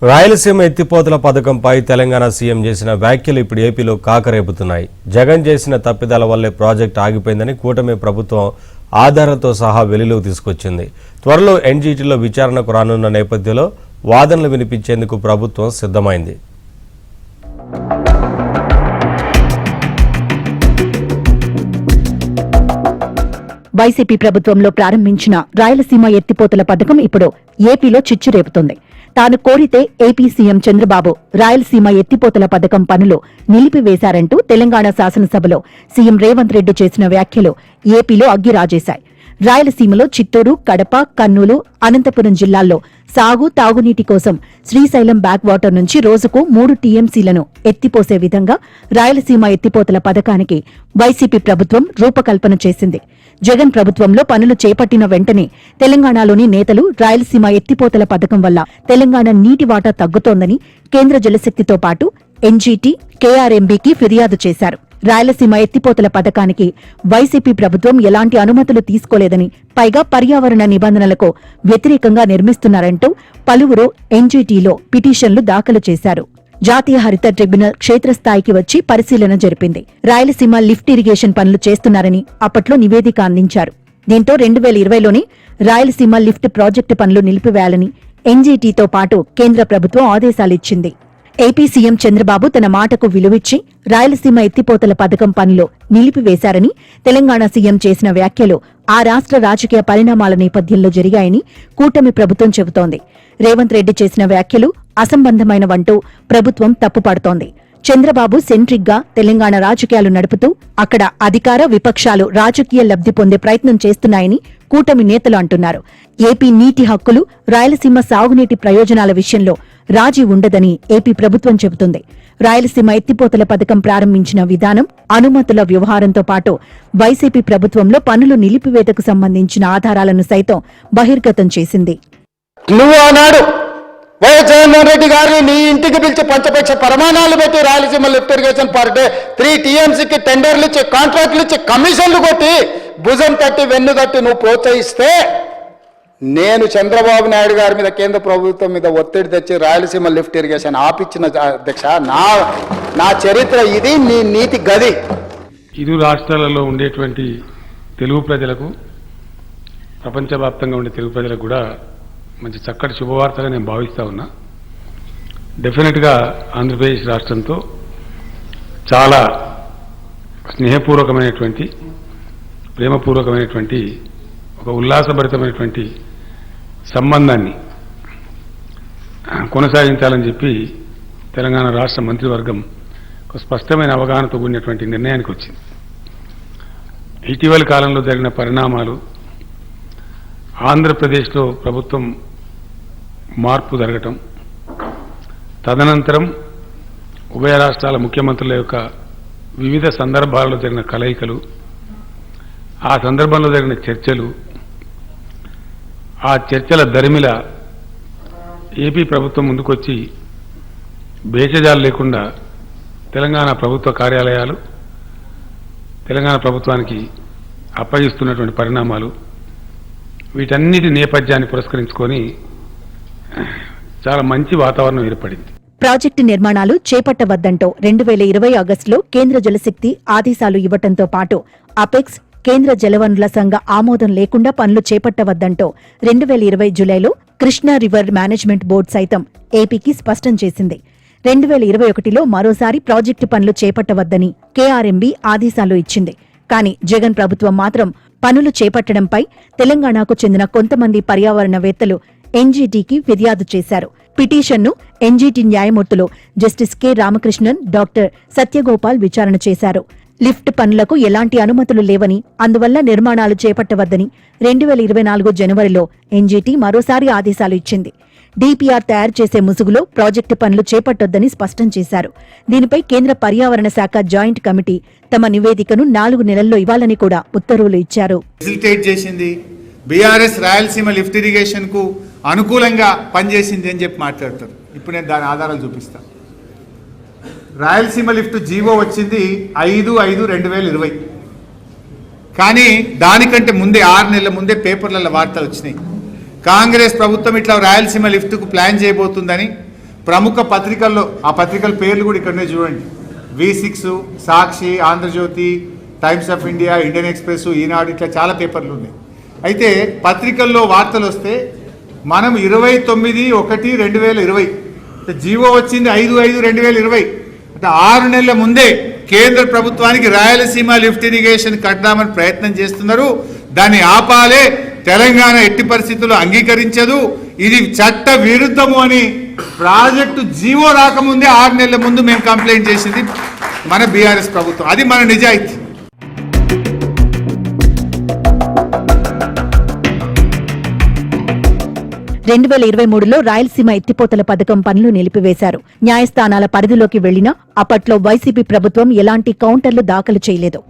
రాయలసీమ ఎత్తిపోతల పథకంపై తెలంగాణ సీఎం చేసిన వ్యాఖ్యలు ఇప్పుడు ఏపీలో కాకరేపుతున్నాయి. జగన్ చేసిన తప్పిదాల వల్లే ప్రాజెక్టు ఆగిపోయిందని కూటమి ప్రభుత్వం ఆధారాలతో సహా వెలుగులోకి తీసుకొచ్చింది. త్వరలో ఎన్జీటీలో విచారణకు రానున్న నేపథ్యంలో వాదనలు వినిపించేందుకు ప్రభుత్వం సిద్ధమైంది. వైసీపీ ప్రభుత్వంలో ప్రారంభించిన రాయలసీమ ఎత్తిపోతల పథకం ఇప్పుడు ఏపీలో చిచ్చు రేపుతోంది. తాను కోరితే ఏపీ సీఎం చంద్రబాబు రాయలసీమ ఎత్తిపోతల పథకం పనులు నిలిపివేశారంటూ తెలంగాణ శాసనసభలో సీఎం రేవంత్ రెడ్డి చేసిన వ్యాఖ్యలు ఏపీలో అగ్గిరాజేశాయి. రాయలసీమలో చిత్తూరు, కడప, కర్నూలు, అనంతపురం జిల్లాల్లో సాగు, తాగునీటి కోసం శ్రీశైలం బ్యాక్ వాటర్ నుంచి రోజుకు 3 టీఎంసీలను ఎత్తిపోసే విధంగా రాయలసీమ ఎత్తిపోతల పథకానికి వైసీపీ ప్రభుత్వం రూపకల్పన చేసింది. జగన్ ప్రభుత్వంలో పనులు చేపట్టిన వెంటనే తెలంగాణలోని నేతలు రాయలసీమ ఎత్తిపోతల పథకం వల్ల తెలంగాణ నీటి వాటా తగ్గుతోందని కేంద్ర జలశక్తితో పాటు ఎన్జీటీ, కేఆర్ఎంబీకి ఫిర్యాదు చేశారు. రాయలసీమ ఎత్తిపోతల పథకానికి వైసీపీ ప్రభుత్వం ఎలాంటి అనుమతులు తీసుకోలేదని, పైగా పర్యావరణ నిబంధనలకు వ్యతిరేకంగా నిర్మిస్తున్నారంటూ పలువురు ఎన్జీటీలో పిటిషన్లు దాఖలు చేశారు. జాతీయ హరిత ట్రిబ్యునల్ క్షేత్రస్థాయికి వచ్చి పరిశీలన జరిపింది. రాయలసీమ లిఫ్ట్ ఇరిగేషన్ పనులు చేస్తున్నారని అప్పట్లో నివేదిక అందించారు. దీంతో 2020లోనే రాయలసీమ లిఫ్ట్ ప్రాజెక్టు పనులు నిలిపివేయాలని ఎన్జీటీతో పాటు కేంద్ర ప్రభుత్వం ఆదేశాలిచ్చింది. ఏపీ సీఎం చంద్రబాబు తన మాటకు విలువిచ్చి రాయలసీమ ఎత్తిపోతల పథకం పనులు నిలిపివేశారని తెలంగాణ సీఎం చేసిన వ్యాఖ్యలు ఆ రాష్ట్ర రాజకీయ పరిణామాల నేపథ్యంలో జరిగాయని కూటమి ప్రభుత్వం చెబుతోంది. రేవంత్ రెడ్డి చేసిన వ్యాఖ్యలు అసంబంధమైనవంటూ ప్రభుత్వం తప్పుపడుతోంది. చంద్రబాబు సెంట్రిక్ గా తెలంగాణ రాజకీయాలు నడుపుతూ అక్కడ అధికార, విపక్షాలు రాజకీయ లబ్ధి పొందే ప్రయత్నం చేస్తున్నాయని కూటమి నేతలు అంటున్నారు. ఏపీ నీటి హక్కులు, రాయలసీమ సాగునీటి ప్రయోజనాల విషయంలో రాజీ ఉండదని ఏపీ ప్రభుత్వం చెబుతుంది. రాయలసీమ ఎత్తిపోతల పథకం ప్రారంభించిన విధానం, అనుమతుల వ్యవహారంతో పాటు వైసీపీ ప్రభుత్వంలో పనులు నిలిపివేతకు సంబంధించిన ఆధారాలను సైతం బహిర్గతం చేసింది. నువ్వు ఆనాడు వైఎస్ జగన్మోహన్ రెడ్డి గారిని నీ ఇంటికి పిలిచి పంచపక్ష ప్రమాణాలు పెట్టి Rayalaseema lift irrigation per day 3 టీఎంసీకి టెండర్లు ఇచ్చి, కాంట్రాక్టులు ఇచ్చి, కమిషన్లు కొట్టి, భుజం తట్టి, వెన్ను తట్టి నువ్వు ప్రోత్సహిస్తే నేను చంద్రబాబు నాయుడు గారి మీద, కేంద్ర ప్రభుత్వం మీద ఒత్తిడి తెచ్చి రాయలసీమ లిఫ్ట్ ఇరిగేషన్ ఆపిచ్చిన అధ్యక్ష. నా చరిత్ర ఇది, నీ నీతి గది. ఇరు రాష్ట్రాలలో ఉండేటువంటి తెలుగు ప్రజలకు, ప్రపంచవ్యాప్తంగా ఉండే తెలుగు ప్రజలకు కూడా మంచి చక్కటి శుభవార్తగా నేను భావిస్తూ ఉన్నా. డెఫినెట్గా ఆంధ్రప్రదేశ్ రాష్ట్రంతో చాలా స్నేహపూర్వకమైనటువంటి, ప్రేమపూర్వకమైనటువంటి, ఒక ఉల్లాసభరితమైనటువంటి సంబంధాన్ని కొనసాగించాలని చెప్పి తెలంగాణ రాష్ట్ర మంత్రివర్గం ఒక స్పష్టమైన అవగాహనతో కూడినటువంటి నిర్ణయానికి వచ్చింది. ఇటీవలి కాలంలో జరిగిన పరిణామాలు, ఆంధ్రప్రదేశ్లో ప్రభుత్వం మార్పు జరగటం, తదనంతరం ఉభయ రాష్ట్రాల ముఖ్యమంత్రుల యొక్క వివిధ సందర్భాల్లో జరిగిన కలయికలు, ఆ సందర్భంలో జరిగిన చర్చలు, ఆ చర్చల దరిమిల ఏపీ ప్రభుత్వం ముందుకొచ్చి భేషజాలు లేకుండా తెలంగాణ ప్రభుత్వ కార్యాలయాలు తెలంగాణ ప్రభుత్వానికి అప్పగిస్తున్నటువంటి పరిణామాలు, వీటన్నిటి నేపథ్యాన్ని పురస్కరించుకొని చాలా మంచి వాతావరణం ఏర్పడింది. ప్రాజెక్టు నిర్మాణాలు చేపట్టవద్దంటూ 2020 ఆగస్టులో కేంద్ర జలశక్తి ఆదేశాలు ఇవ్వడంతో పాటు అపెక్స్, కేంద్ర జలవనరుల సంఘ ఆమోదం లేకుండా పనులు చేపట్టవద్దంటూ 2020 జులైలో కృష్ణా రివర్ మేనేజ్మెంట్ బోర్డు సైతం ఏపీకి స్పష్టం చేసింది. 2021లో మరోసారి ప్రాజెక్టు పనులు చేపట్టవద్దని కేఆర్ఎంబీ ఆదేశాలు ఇచ్చింది. కానీ జగన్ ప్రభుత్వం మాత్రం పనులు చేపట్టడంపై తెలంగాణకు చెందిన కొంతమంది పర్యావరణవేత్తలు ఎన్జీటీకి ఫిర్యాదు చేశారు. పిటిషన్ను ఎన్జీటీ న్యాయమూర్తులు జస్టిస్ కె రామకృష్ణన్, డాక్టర్ సత్యగోపాల్ విచారణ చేశారు. లిఫ్ట్ పనులకు ఎలాంటి అనుమతులు లేవని, అందువల్ల నిర్మాణాలు చేపట్టవద్దని 2024 జనవరిలో ఎన్జీటీ మరోసారి ఆదేశాలు ఇచ్చింది. డీపీఆర్ తయారు చేసే ముసుగులో ప్రాజెక్టు పనులు చేపట్టొద్దని స్పష్టం చేశారు. దీనిపై కేంద్ర పర్యావరణ శాఖ జాయింట్ కమిటీ తమ నివేదికను 4 నెలల్లో ఇవ్వాలని కూడా ఉత్తర్వులు ఇచ్చారు. బీఆర్ఎస్ రాయలసీమ లిఫ్ట్ ఇరిగేషన్ కు అనుకూలంగా పనిచేసింది అని చెప్పి మాట్లాడతారు. ఇప్పుడు నేను దాని ఆధారాలు చూపిస్తాను. రాయలసీమ లిఫ్ట్ జీవో వచ్చింది 5/5/2020. కానీ దానికంటే ముందే 6 నెలల ముందే పేపర్లలో వార్తలు వచ్చినాయి. కాంగ్రెస్ ప్రభుత్వం ఇట్లా రాయలసీమ లిఫ్ట్కు ప్లాన్ చేయబోతుందని, ప్రముఖ పత్రికల్లో, ఆ పత్రికల పేర్లు కూడా ఇక్కడనే చూడండి, V6, Sakshi, Andhra Jyothi, times of India, Indian express, ఈనాడు, ఇట్లా చాలా పేపర్లు ఉన్నాయి. అయితే పత్రికల్లో వార్తలు వస్తే మనం 29/1/2020 జీవో వచ్చింది 5/5/2020, అంటే 6 నెలల ముందే కేంద్ర ప్రభుత్వానికి రాయలసీమ లిఫ్ట్ ఇరిగేషన్ కట్టామని ప్రయత్నం చేస్తున్నారు. దాన్ని ఆపాలే, తెలంగాణ ఎట్టి పరిస్థితుల్లో అంగీకరించదు, ఇది చట్ట విరుద్ధము అని ప్రాజెక్టు జీవో రాకముందే 6 నెలల ముందు మేము కంప్లైంట్ చేసింది మన బీఆర్ఎస్ ప్రభుత్వం. అది మన నిజాయితీ. 2023లో రాయలసీమ ఎత్తిపోతల పథకం పనులు నిలిపివేశారు. న్యాయస్థానాల పరిధిలోకి వెళ్లినా అప్పట్లో వైసీపీ ప్రభుత్వం ఎలాంటి కౌంటర్లు దాఖలు చేయలేదు.